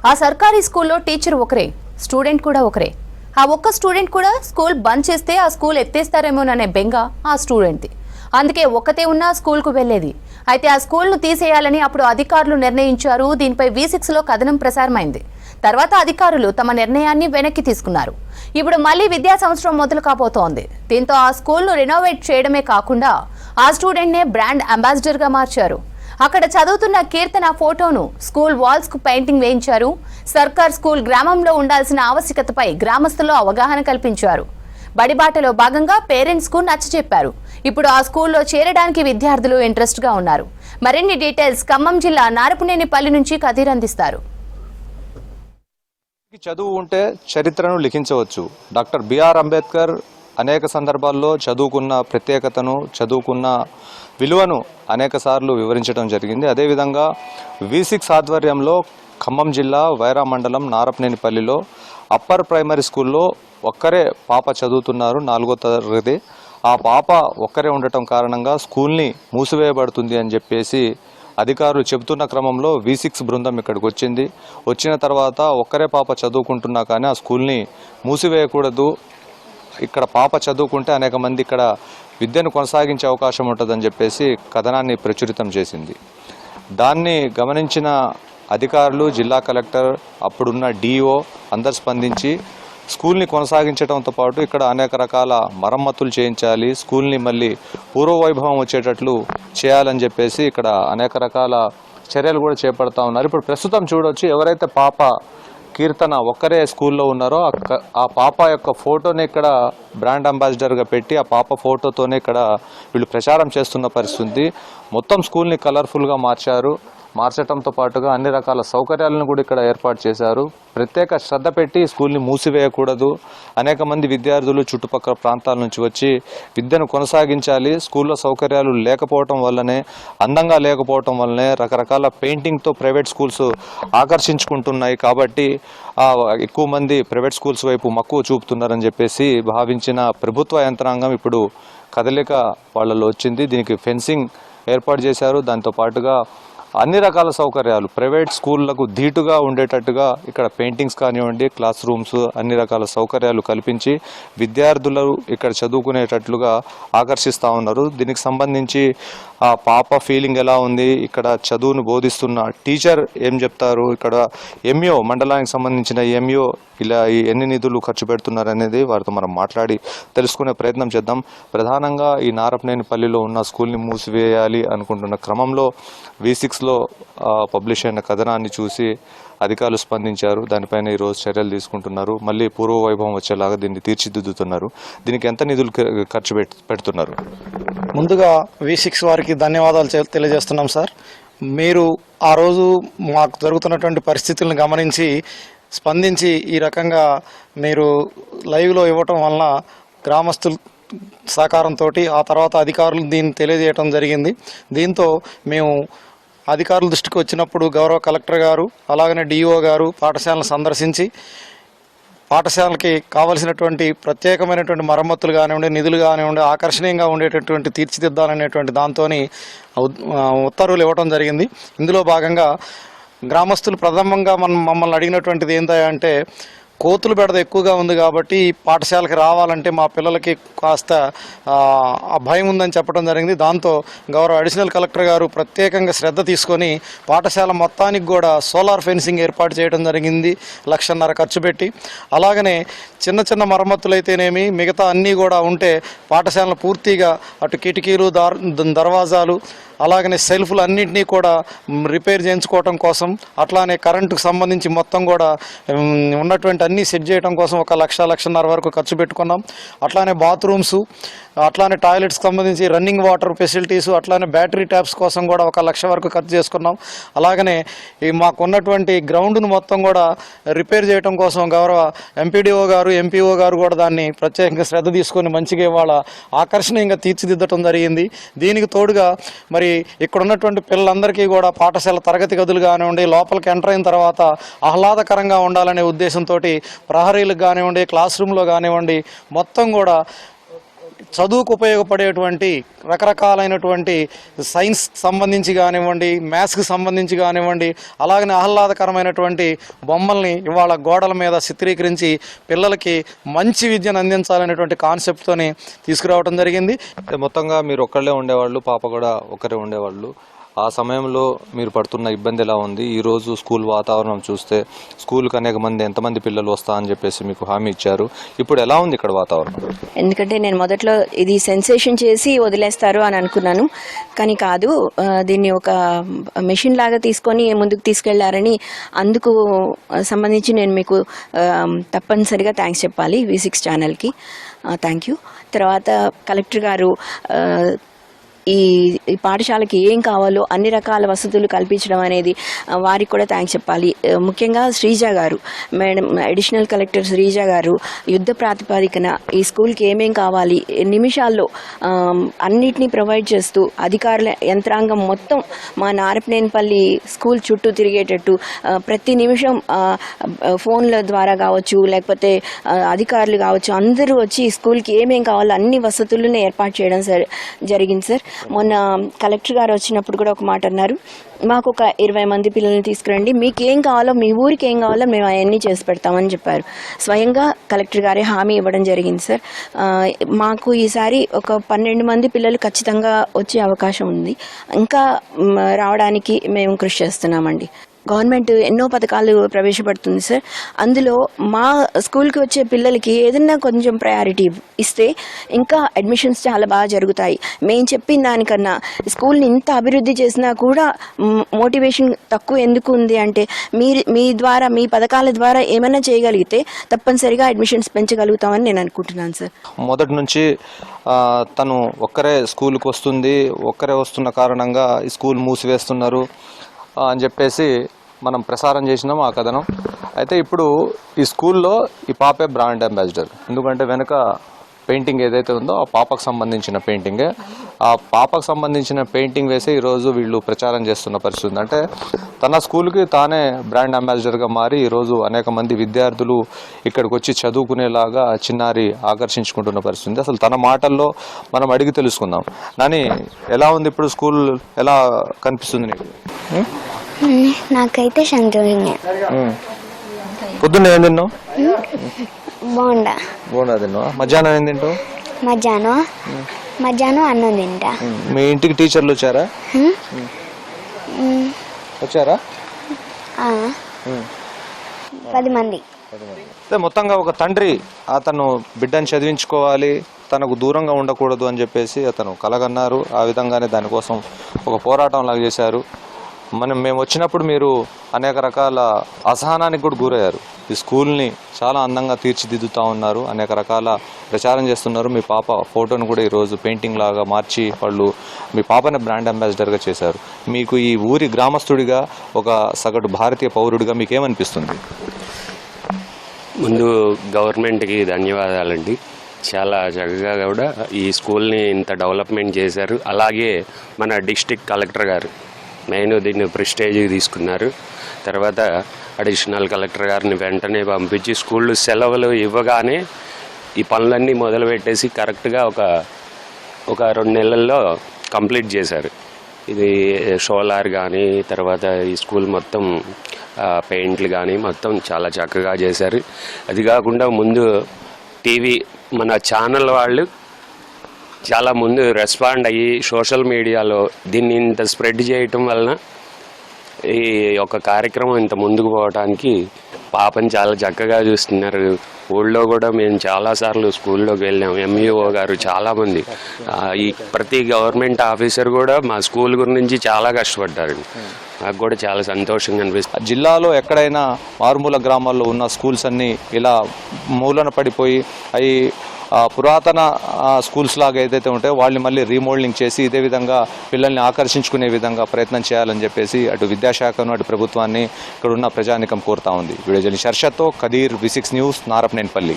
ఆ సర్కారీ స్కూల్లో టీచర్ ఒకరే, స్టూడెంట్ కూడా ఒకరే. ఆ ఒక్క స్టూడెంట్ కూడా స్కూల్ బంద్ చేస్తే ఆ స్కూల్ ఎత్తేస్తారేమోననే బెంగ ఆ స్టూడెంట్ది. అందుకే ఒక్కతే ఉన్నా స్కూల్కు వెళ్లేది. అయితే ఆ స్కూల్ను తీసేయాలని అప్పుడు అధికారులు నిర్ణయించారు. దీనిపై V6లో కథనం ప్రసారమైంది. తర్వాత అధికారులు తమ నిర్ణయాన్ని వెనక్కి తీసుకున్నారు. ఇప్పుడు మళ్లీ విద్యా సంవత్సరం మొదలు కాబోతోంది. దీంతో ఆ స్కూల్ను రెనోవేట్ చేయడమే కాకుండా ఆ స్టూడెంట్నే బ్రాండ్ అంబాసిడర్గా మార్చారు. అక్కడ చదువుతున్న కీర్తన ఫోటోను స్కూల్ వాల్స్ కు పెయింటింగ్ వేయించారు. సర్కార్ స్కూల్ గ్రామంలో ఉండాల్సిన ఆవశ్యకతపై గ్రామస్తుల్లో అవగాహన కల్పించారు. బడిబాటలో భాగంగా పేరెంట్స్ కు నచ్చజెప్పారు. ఇప్పుడు ఆ స్కూల్లో చేరడానికి విద్యార్థులు ఇంట్రెస్ట్ గా ఉన్నారు. మరిన్ని డీటెయిల్స్ ఖమ్మం జిల్లా నారపునేనిపల్లి నుంచి కదీర్ అందిస్తారు. చదువు ఉంటే చరిత్రను లిఖించవచ్చు. డాక్టర్ బిఆర్ అంబేద్కర్ అనేక సందర్భాల్లో చదువుకున్న ప్రత్యేకతను, చదువుకున్న విలువను అనేక సార్లు వివరించడం జరిగింది. అదేవిధంగా V6 ఆధ్వర్యంలో ఖమ్మం జిల్లా వైరా మండలం నారపునేనిపల్లిలో అప్పర్ ప్రైమరీ స్కూల్లో ఒక్కరే పాప చదువుతున్నారు, 4వ తరగతి. ఆ పాప ఒక్కరే ఉండటం కారణంగా స్కూల్ని మూసివేయబడుతుంది అని చెప్పేసి అధికారులు చెబుతున్న క్రమంలో V6 బృందం ఇక్కడికి వచ్చింది. వచ్చిన తర్వాత ఒక్కరే పాప చదువుకుంటున్నా కానీ ఆ స్కూల్ని మూసివేయకూడదు, ఇక్కడ పాప చదువుకుంటే అనేక మంది ఇక్కడ విద్యను కొనసాగించే అవకాశం ఉంటుందని చెప్పేసి కథనాన్ని ప్రచురితం చేసింది. దాన్ని గమనించిన అధికారులు, జిల్లా కలెక్టర్, అప్పుడున్న DO అందరు స్పందించి స్కూల్ని కొనసాగించడంతో పాటు ఇక్కడ అనేక రకాల మరమ్మతులు చేయించాలి, స్కూల్ని మళ్ళీ పూర్వవైభవం వచ్చేటట్లు చేయాలని చెప్పేసి ఇక్కడ అనేక రకాల చర్యలు కూడా చేపడతా ఉన్నారు. ఇప్పుడు ప్రస్తుతం చూడొచ్చు, ఎవరైతే పాప కీర్తన ఒక్కరే స్కూల్లో ఉన్నారో ఆ పాప యొక్క ఫోటోని ఇక్కడ బ్రాండ్ అంబాసిడర్గా పెట్టి ఆ పాప ఫోటోతోనే ఇక్కడ వీళ్ళు ప్రచారం చేస్తున్న పరిస్థితి. మొత్తం స్కూల్ని కలర్ఫుల్గా మార్చడంతో పాటుగా అన్ని రకాల సౌకర్యాలను కూడా ఇక్కడ ఏర్పాటు చేశారు. ప్రత్యేక శ్రద్ధ పెట్టి స్కూల్ని మూసివేయకూడదు. అనేక మంది విద్యార్థులు చుట్టుపక్కల ప్రాంతాల నుంచి వచ్చి విద్యను కొనసాగించాలి. స్కూల్లో సౌకర్యాలు లేకపోవటం వల్లనే, అందంగా లేకపోవటం వల్లనే రకరకాల పెయింటింగ్తో ప్రైవేట్ స్కూల్స్ ఆకర్షించుకుంటున్నాయి. కాబట్టి ఎక్కువ మంది ప్రైవేట్ స్కూల్స్ వైపు మక్కువ చూపుతున్నారని చెప్పేసి భావించిన ప్రభుత్వ యంత్రాంగం ఇప్పుడు కదలిక వాళ్ళలో వచ్చింది. దీనికి ఫెన్సింగ్ ఏర్పాటు చేశారు. దాంతో పాటుగా అన్ని రకాల సౌకర్యాలు ప్రైవేట్ స్కూళ్లకు ధీటుగా ఉండేటట్టుగా ఇక్కడ పెయింటింగ్స్ కానివ్వండి, క్లాస్ రూమ్స్, అన్ని రకాల సౌకర్యాలు కల్పించి విద్యార్థులు ఇక్కడ చదువుకునేటట్లుగా ఆకర్షిస్తూ ఉన్నారు. దీనికి సంబంధించి ఆ పాప ఫీలింగ్ ఎలా ఉంది, ఇక్కడ చదువును బోధిస్తున్న టీచర్ ఏం చెప్తారు, ఇక్కడ MO మండలానికి సంబంధించిన MO ఇలా ఎన్ని నిధులు ఖర్చు పెడుతున్నారు అనేది వారితో మనం మాట్లాడి తెలుసుకునే ప్రయత్నం చేద్దాం. ప్రధానంగా ఈ నారపునేనిపల్లిలో ఉన్న స్కూల్ని మూసివేయాలి అనుకుంటున్న క్రమంలో V6లో పబ్లిష్ అయిన కథనాన్ని చూసి అధికారులు స్పందించారు. దానిపైన ఈరోజు చర్యలు తీసుకుంటున్నారు. మళ్ళీ పూర్వ వైభవం వచ్చేలాగా దీన్ని తీర్చిదిద్దుతున్నారు. దీనికి ఎంత నిధులు ఖర్చు పెడుతున్నారు? ముందుగా V6 వారికి ధన్యవాదాలు తెలియజేస్తున్నాం సార్. మీరు ఆ రోజు మాకు జరుగుతున్నటువంటి పరిస్థితులను గమనించి స్పందించి ఈ రకంగా మీరు లైవ్లో ఇవ్వటం వలన గ్రామస్తుల సహకారంతో ఆ తర్వాత అధికారులు దీన్ని తెలియజేయటం జరిగింది. దీంతో మేము అధికారుల దృష్టికి వచ్చినప్పుడు గౌరవ కలెక్టర్ గారు అలాగనే DO గారు పాఠశాలను సందర్శించి పాఠశాలకి కావలసినటువంటి ప్రత్యేకమైనటువంటి మరమ్మతులు కానివ్వండి, నిధులు కానివ్వండి, ఆకర్షణీయంగా ఉండేటటువంటి తీర్చిదిద్దాలనేటువంటి దాంతో ఉత్తర్వులు ఇవ్వటం జరిగింది. ఇందులో భాగంగా గ్రామస్తులు ప్రథమంగా మమ్మల్ని అడిగినటువంటిది ఏంటంటే, కోతులు బెడద ఎక్కువగా ఉంది కాబట్టి పాఠశాలకి రావాలంటే మా పిల్లలకి కాస్త భయం ఉందని చెప్పడం జరిగింది. దాంతో గౌరవ అడిషనల్ కలెక్టర్ గారు ప్రత్యేకంగా శ్రద్ధ తీసుకొని పాఠశాల మొత్తానికి కూడా సోలార్ ఫెన్సింగ్ ఏర్పాటు చేయడం జరిగింది, 1.5 లక్ష ఖర్చు పెట్టి. అలాగనే చిన్న చిన్న మరమ్మతులు అయితేనేమి మిగతా అన్నీ కూడా ఉంటే పాఠశాలను పూర్తిగా అటు కిటికీలు, దర్వాజాలు, అలాగనే సెల్ఫ్లు అన్నింటినీ కూడా రిపేర్ చేయించుకోవటం కోసం, అట్లానే కరెంటుకు సంబంధించి మొత్తం కూడా ఉన్నటువంటి అన్నీ సెట్ చేయడం కోసం 1 లక్షన్నర వరకు ఖర్చు పెట్టుకున్నాం. అట్లానే బాత్రూమ్స్, అట్లానే టాయిలెట్స్కి సంబంధించి రన్నింగ్ వాటర్ ఫెసిలిటీస్, అట్లానే బ్యాటరీ ట్యాప్స్ కోసం కూడా 1 లక్ష వరకు ఖర్చు చేసుకున్నాం. అలాగనే ఈ మాకున్నటువంటి గ్రౌండ్ను మొత్తం కూడా రిపేర్ చేయడం కోసం గౌరవ MPDO గారు, MPO గారు కూడా దాన్ని ప్రత్యేకంగా శ్రద్ధ తీసుకొని మంచిగా ఇవాళ ఆకర్షణీయంగా తీర్చిదిద్దటం జరిగింది. దీనికి తోడుగా మరి ఇక్కడ ఉన్నటువంటి పిల్లలందరికీ కూడా పాఠశాల తరగతి గదులు కానివ్వండి, లోపలికి ఎంటర్ అయిన తర్వాత ఆహ్లాదకరంగా ఉండాలనే ఉద్దేశంతో ప్రహరీలకు కానివ్వండి, క్లాస్ రూమ్లో కానివ్వండి మొత్తం కూడా చదువుకు ఉపయోగపడేటువంటి రకరకాలైనటువంటి సైన్స్ సంబంధించి కానివ్వండి, మ్యాథ్స్కి సంబంధించి కానివ్వండి, అలాగనే ఆహ్లాదకరమైనటువంటి బొమ్మల్ని ఇవాళ గోడల మీద చిత్రీకరించి పిల్లలకి మంచి విద్యను అందించాలనేటువంటి కాన్సెప్ట్తోని తీసుకురావడం జరిగింది. మొత్తంగా మీరు ఒక్కళ్ళే ఉండేవాళ్ళు, పాప కూడా ఒక్కరే ఉండేవాళ్ళు. ఆ సమయంలో మీరు పడుతున్న ఇబ్బంది ఎలా ఉంది? ఈరోజు స్కూల్ వాతావరణం చూస్తే స్కూల్కి ఎంతమంది పిల్లలు వస్తా అని చెప్పేసి మీకు హామీ ఇచ్చారు. ఇప్పుడు ఎలా ఉంది ఇక్కడ వాతావరణం? ఎందుకంటే నేను మొదట్లో ఇది సెన్సేషన్ చేసి వదిలేస్తారు అని అనుకున్నాను, కానీ కాదు, దీన్ని ఒక మెషిన్ లాగా తీసుకొని ముందుకు తీసుకెళ్లారని అందుకు సంబంధించి నేను మీకు తప్పనిసరిగా థ్యాంక్స్ చెప్పాలి V6 ఛానల్కి. Thank you. తర్వాత కలెక్టర్ గారు ఈ పాఠశాలకి ఏం కావాలో అన్ని రకాల వసతులు కల్పించడం అనేది వారికి కూడా థ్యాంక్స్ చెప్పాలి. ముఖ్యంగా శ్రీజ గారు, మేడం అడిషనల్ కలెక్టర్ శ్రీజ గారు యుద్ధ ప్రాతిపదికన ఈ స్కూల్కి ఏమేం కావాలి నిమిషాల్లో అన్నిటినీ ప్రొవైడ్ చేస్తూ అధికారుల యంత్రాంగం మొత్తం మా నారపనేనిపల్లి స్కూల్ చుట్టూ తిరిగేటట్టు ప్రతి నిమిషం ఫోన్ల ద్వారా కావచ్చు, లేకపోతే అధికారులు కావచ్చు, అందరూ వచ్చి ఈ స్కూల్కి ఏమేం కావాలో అన్ని వసతులను ఏర్పాటు చేయడం జరిగింది సార్. మొన్న కలెక్టర్ గారు వచ్చినప్పుడు కూడా ఒక మాట అన్నారు, మాకు ఒక 20 మంది పిల్లల్ని తీసుకురండి, మీకు ఏం కావాలో, మీ ఊరికి ఏం కావాలో మేము అవన్నీ చేసి పెడతామని చెప్పారు. స్వయంగా కలెక్టర్ గారే హామీ ఇవ్వడం జరిగింది సార్. మాకు ఈసారి ఒక 12 మంది పిల్లలు ఖచ్చితంగా వచ్చే అవకాశం ఉంది. ఇంకా రావడానికి మేము కృషి చేస్తున్నామండి. గవర్నమెంట్ ఎన్నో పథకాలు ప్రవేశపెడుతుంది సార్. అందులో మా స్కూల్కి వచ్చే పిల్లలకి ఏదన్నా కొంచెం ప్రయారిటీ ఇస్తే ఇంకా అడ్మిషన్స్ చాలా బాగా జరుగుతాయి. మేము చెప్పిన దానికన్నా స్కూల్ని ఇంత అభివృద్ధి చేసినా కూడా మోటివేషన్ తక్కువ ఎందుకు ఉంది అంటే మీ ద్వారా, మీ పథకాల ద్వారా ఏమైనా చేయగలిగితే తప్పనిసరిగా అడ్మిషన్స్ పెంచగలుగుతామని నేను అనుకుంటున్నాను సార్. మొదటి నుంచి తను ఒక్కరే స్కూల్కి వస్తుంది, ఒక్కరే వస్తున్న కారణంగా ఈ స్కూల్ మూసివేస్తున్నారు అని చెప్పేసి మనం ప్రసారం చేసినాం ఆ కథనం. అయితే ఇప్పుడు ఈ స్కూల్లో ఈ పాపే బ్రాండ్ అంబాసిడర్. ఎందుకంటే వెనుక పెయింటింగ్ ఏదైతే ఉందో ఆ పాపకు సంబంధించిన పెయింటింగే. ఆ పాపకు సంబంధించిన పెయింటింగ్ వేసి ఈరోజు వీళ్ళు ప్రచారం చేస్తున్న పరిస్థితి ఉంది. అంటే తన స్కూల్కి తానే బ్రాండ్ అంబాసిడర్గా మారి ఈరోజు అనేక మంది విద్యార్థులు ఇక్కడికి వచ్చి చదువుకునేలాగా చిన్నారి ఆకర్షించుకుంటున్న పరిస్థితి ఉంది. అసలు తన మాటల్లో మనం అడిగి తెలుసుకుందాం. నాని, ఎలా ఉంది ఇప్పుడు స్కూల్, ఎలా కనిపిస్తుంది నీకు? నాకైతే సంతోషంగా. పొద్దున్న ఏం తిన్నావు? బోండా తిన్నావా? మధ్యాహ్నం ఏం తింటావు? మధ్యాహ్నం అన్నం తింటా. మీ ఇంటికి టీచర్లు వచ్చారా? వచ్చారా? 10 మంది. మొత్తంగా ఒక తండ్రి అతను బిడ్డను చదివించుకోవాలి, తనకు దూరంగా ఉండకూడదు అని చెప్పేసి అతను కలగన్నారు. ఆ విధంగానే దానికోసం ఒక పోరాటం లాగా చేశారు. మేము వచ్చినప్పుడు మీరు అనేక రకాల అసహనానికి కూడా గురయ్యారు. ఈ స్కూల్ని చాలా అందంగా తీర్చిదిద్దుతూ ఉన్నారు, అనేక రకాల ప్రచారం చేస్తున్నారు. మీ పాప ఫోటోను కూడా ఈరోజు పెయింటింగ్ లాగా మార్చి వాళ్ళు మీ పాపని బ్రాండ్ అంబాసిడర్గా చేశారు. మీకు ఈ ఊరి గ్రామస్తుడిగా, ఒక సగటు భారతీయ పౌరుడిగా మీకేమనిపిస్తుంది? ముందు గవర్నమెంట్కి ధన్యవాదాలండి. చాలా చక్కగా కూడా ఈ స్కూల్ని ఇంత డెవలప్మెంట్ చేశారు. అలాగే మన డిస్ట్రిక్ట్ కలెక్టర్ గారు మెయిన్ దీన్ని ప్రెస్టేజ్కి తీసుకున్నారు. తర్వాత అడిషనల్ కలెక్టర్ గారిని వెంటనే పంపించి స్కూళ్ళు సెలవులు ఇవ్వగానే ఈ పనులన్నీ మొదలుపెట్టేసి కరెక్ట్గా ఒక 2 నెలల్లో కంప్లీట్ చేశారు. ఇది సోలార్ కానీ, తర్వాత ఈ స్కూల్ మొత్తం పెయింట్లు కానీ మొత్తం చాలా చక్కగా చేశారు. అది కాకుండా ముందు టీవీ మన ఛానల్ వాళ్ళు చాలా ముందు రెస్పాండ్ అయ్యి సోషల్ మీడియాలో దీన్ని ఇంత స్ప్రెడ్ చేయటం వలన ఈ యొక్క కార్యక్రమం ఇంత ముందుకు పోవడానికి పాపని చాలా చక్కగా చూస్తున్నారు. ఊళ్ళో కూడా మేము చాలాసార్లు స్కూల్లోకి వెళ్ళాం. ఎంఈఓ గారు చాలామంది, ఈ ప్రతి గవర్నమెంట్ ఆఫీసర్ కూడా మా స్కూల్ గురించి చాలా కష్టపడ్డారండి. నాకు కూడా చాలా సంతోషంగా అనిపిస్తుంది. జిల్లాలో ఎక్కడైనా మారుమూల గ్రామాల్లో ఉన్న స్కూల్స్ అన్నీ ఇలా మూలన పడిపోయి అవి పురాతన స్కూల్స్ లాగా ఏదైతే ఉంటాయో వాళ్ళని మళ్ళీ రీమోల్డింగ్ చేసి ఇదే విధంగా పిల్లల్ని ఆకర్షించుకునే విధంగా ప్రయత్నం చేయాలని చెప్పేసి అటు విద్యాశాఖను, అటు ప్రభుత్వాన్ని, ఇక్కడ ఉన్న ప్రజానికం కోరుతా ఉంది. వీడియో జర్నలిస్ట్ హర్షత్తో కదీర్, V6 న్యూస్, నారపనేనిపల్లి.